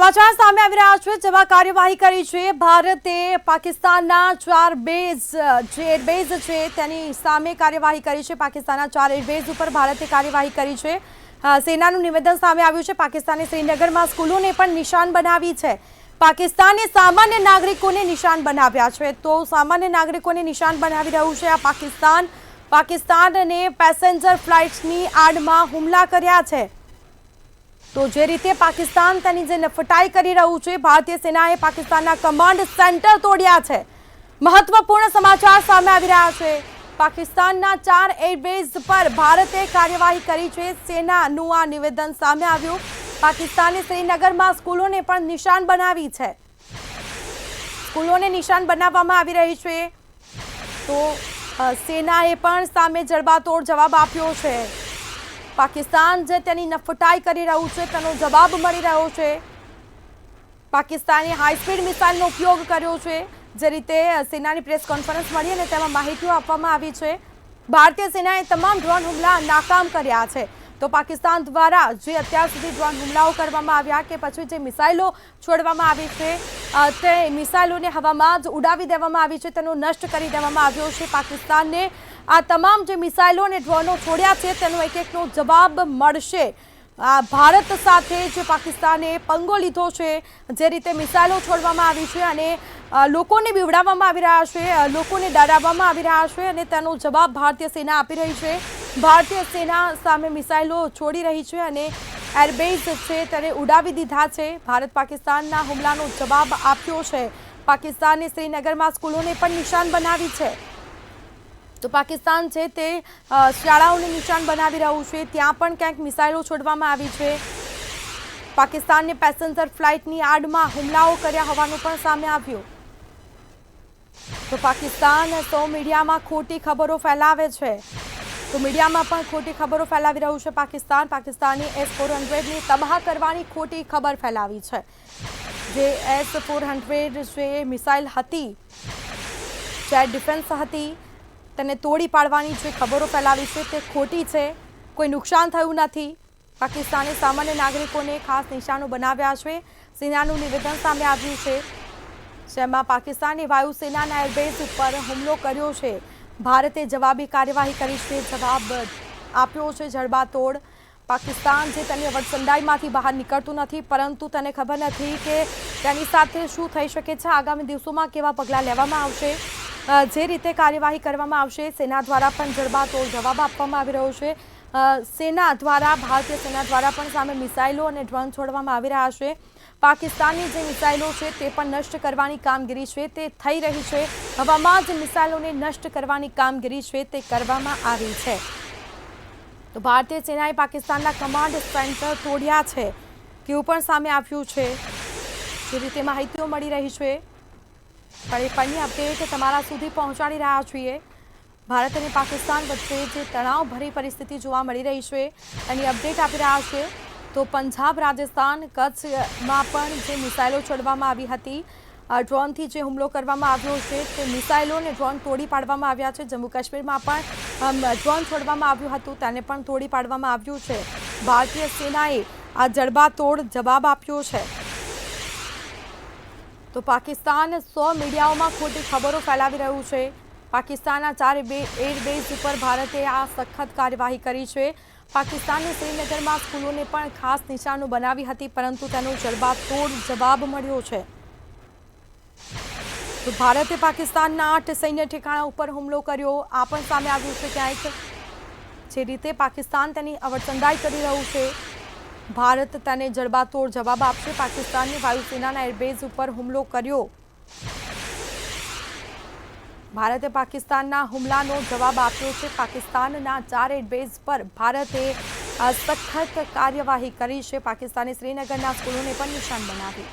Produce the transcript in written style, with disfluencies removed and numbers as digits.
સમાચાર સામે આવી રહ્યા છે જેમાં કાર્યવાહી કરી છે ભારતે પાકિસ્તાનના 4 બેઝ જે એરબેઝ છે તેની સામે કાર્યવાહી કરી છે। પાકિસ્તાનના 4 એરબેઝ ઉપર ભારતે કાર્યવાહી કરી છે। સેનાનું નિવેદન સામે આવ્યું છે। પાકિસ્તાને શ્રીનગરમાં સ્કૂલોને પણ નિશાન બનાવી છે। પાકિસ્તાને સામાન્ય નાગરિકોને નિશાન બનાવ્યા છે, તો સામાન્ય નાગરિકોને નિશાન બનાવી રહ્યું છે આ પાકિસ્તાનને પેસેન્જર ફ્લાઇટ્સની આડમાં હુમલા કર્યા છે। તો જે રીતે પાકિસ્તાન તેની જે નફટાઈ કરી રહ્યું છે, ભારતીય સેનાએ પાકિસ્તાનના કમાન્ડ સેન્ટર તોડ્યા છે। મહત્વપૂર્ણ સમાચાર સામે આવી રહ્યા છે। પાકિસ્તાનના 4 એરબેઝ પર ભારતે કાર્યવાહી કરી છે। સેનાનું આ નિવેદન સામે આવ્યું। પાકિસ્તાને શ્રીનગરમાં સ્કૂલોને પણ નિશાન બનાવી છે। સ્કૂલોને નિશાન બનાવવામાં આવી રહી છે, તો સેનાએ પણ સામે જડબાતોડ જવાબ આપ્યો છે। પાકિસ્તાન જે તેની નફટાઈ કરી રહ્યું છે તેનો જવાબ મળી રહ્યો છે। પાકિસ્તાને હાઈ સ્પીડ મિસાઇલનો ઉપયોગ કર્યો છે। જે રીતે સેનાની પ્રેસ કોન્ફરન્સ મળી અને તેમાં માહિતીઓ આપવામાં આવી છે। ભારતીય સેનાએ તમામ ડ્રોન હુમલા નાકામ કર્યા છે। તો પાકિસ્તાન દ્વારા જે અત્યાર સુધી ડ્રોન હુમલાઓ કરવામાં આવ્યા કે પછી જે મિસાઇલો છોડવામાં આવી છે, તે મિસાઇલોને હવામાં જ ઉડાવી દેવામાં આવી છે, તેનો નષ્ટ કરી દેવામાં આવ્યો છે। પાકિસ્તાનને આ તમામ જે મિસાઇલો અને ડ્રોનો છોડ્યા છે તેનો એકનો જવાબ મળશે। ભારત સાથે જે પાકિસ્તાને પંગો લીધો છે, જે રીતે મિસાઇલો છોડવામાં આવી છે અને લોકોને બીવડાવવામાં આવી રહ્યા છે, લોકોને ડરાવવામાં આવી રહ્યા છે અને તેનો જવાબ ભારતીય સેના આપી રહી છે। ભારતીય સેના સામે મિસાઇલો છોડી રહી છે અને એરબેઝ છે તેને ઉડાવી દીધા છે। ભારત પાકિસ્તાનના હુમલાનો જવાબ આપ્યો છે। પાકિસ્તાને શ્રીનગરમાં સ્કૂલોને પણ નિશાન બનાવી છે। તો પાકિસ્તાન છે તે શાળાઓને નિશાન બનાવી રહ્યું છે, ત્યાં પણ ક્યાંક મિસાઇલો છોડવામાં આવી છે। પાકિસ્તાનને પેસેન્જર ફ્લાઇટની આડમાં હુમલાઓ કર્યા હોવાનું પણ સામે આવ્યું। તો પાકિસ્તાન મીડિયામાં ખોટી ખબરો ફેલાવે છે, તો મીડિયામાં પણ ખોટી ખબરો ફેલાવી રહ્યું છે પાકિસ્તાની S-400ની તબાહ કરવાની ખોટી ખબર ફેલાવી છે। જે S-400 જે મિસાઇલ હતી, જે ડિફેન્સ હતી, તેને તોડી પાડવાની જે ખબરો ફેલાવી છે તે ખોટી છે। કોઈ નુકસાન થયું નથી। પાકિસ્તાને સામાન્ય નાગરિકોને ખાસ નિશાનો બનાવ્યા છે। સેનાનું નિવેદન સામે આવ્યું છે, જેમાં પાકિસ્તાની વાયુસેનાના એરબેઝ ઉપર હુમલો કર્યો છે। ભારતે જવાબી કાર્યવાહી કરી છે, જવાબ આપ્યો છે જડબાતોડ। પાકિસ્તાન જે તેની અવડસંડાઈમાંથી બહાર નીકળતું નથી, પરંતુ તેને ખબર નથી કે તેની સાથે શું થઈ શકે છે, આગામી દિવસોમાં કેવા પગલાં લેવામાં આવશે। જે રીતે કાર્યવાહી કરવામાં આવશે, સેના દ્વારા પણ જડબાતોડ જવાબ આપવામાં આવી રહ્યો છે। સેના દ્વારા, ભારતીય સેના દ્વારા પણ સામે મિસાઇલો અને ડ્રોન છોડવામાં આવી રહ્યા છે। પાકિસ્તાનની જે મિસાઇલો છે તે પણ નષ્ટ કરવાની કામગીરી છે તે થઈ રહી છે। હવામાં જે મિસાઇલોને નષ્ટ કરવાની કામગીરી છે તે કરવામાં આવી છે। તો ભારતીય સેનાએ પાકિસ્તાનના કમાન્ડ સેન્ટર તોડ્યા છે તેવું પણ સામે આવ્યું છે। જે રીતે માહિતીઓ મળી રહી છે, પળની અપડેટ તમારા સુધી પહોંચાડી રહ્યા છીએ। ભારત અને પાકિસ્તાન વચ્ચે જે તણાવભરી પરિસ્થિતિ જોવા મળી રહી છે એની અપડેટ આપી રહ્યા છે। તો પંજાબ, રાજસ્થાન, કચ્છમાં પણ જે મિસાઇલો છોડવામાં આવી હતી, ડ્રોનથી જે હુમલો કરવામાં આવ્યો છે તે મિસાઇલો અને ડ્રોન તોડી પાડવામાં આવ્યા છે। જમ્મુ કાશ્મીરમાં પણ ડ્રોન છોડવામાં આવ્યું હતું, તેને પણ તોડી પાડવામાં આવ્યું છે। ભારતીય સેનાએ આ જડબાતોડ જવાબ આપ્યો છે। તો પાકિસ્તાન મીડિયાઓમાં ખોટી ખબરો ફેલાવી રહ્યું છે। પાકિસ્તાનના 4 એરબેઝ ઉપર ભારતે આ સખત કાર્યવાહી કરી છે। પાકિસ્તાને શ્રીનગરમાં સ્કૂલોને પણ ખાસ નિશાનો બનાવી હતી, પરંતુ તેનો જડબાતોડ જવાબ મળ્યો છે। તો ભારતે પાકિસ્તાનના 8 સૈન્ય ઠેકાણા ઉપર હુમલો કર્યો, આ પણ સામે આવ્યું છે ક્યાંક। જે રીતે પાકિસ્તાન તેની અવડસંડાઈ કરી રહ્યું છે, ભારત તેને જડબાતોડ જવાબ આપશે। પાકિસ્તાનની વાયુસેનાના એરબેઝ ઉપર હુમલો કર્યો, ભારતે પાકિસ્તાનના હુમલાનો જવાબ આપ્યો છે। પાકિસ્તાનના 4 એરબેઝ પર ભારતે સખત કાર્યવાહી કરી છે। પાકિસ્તાને શ્રીનગરના સ્કૂલોને પણ નિશાન બનાવી।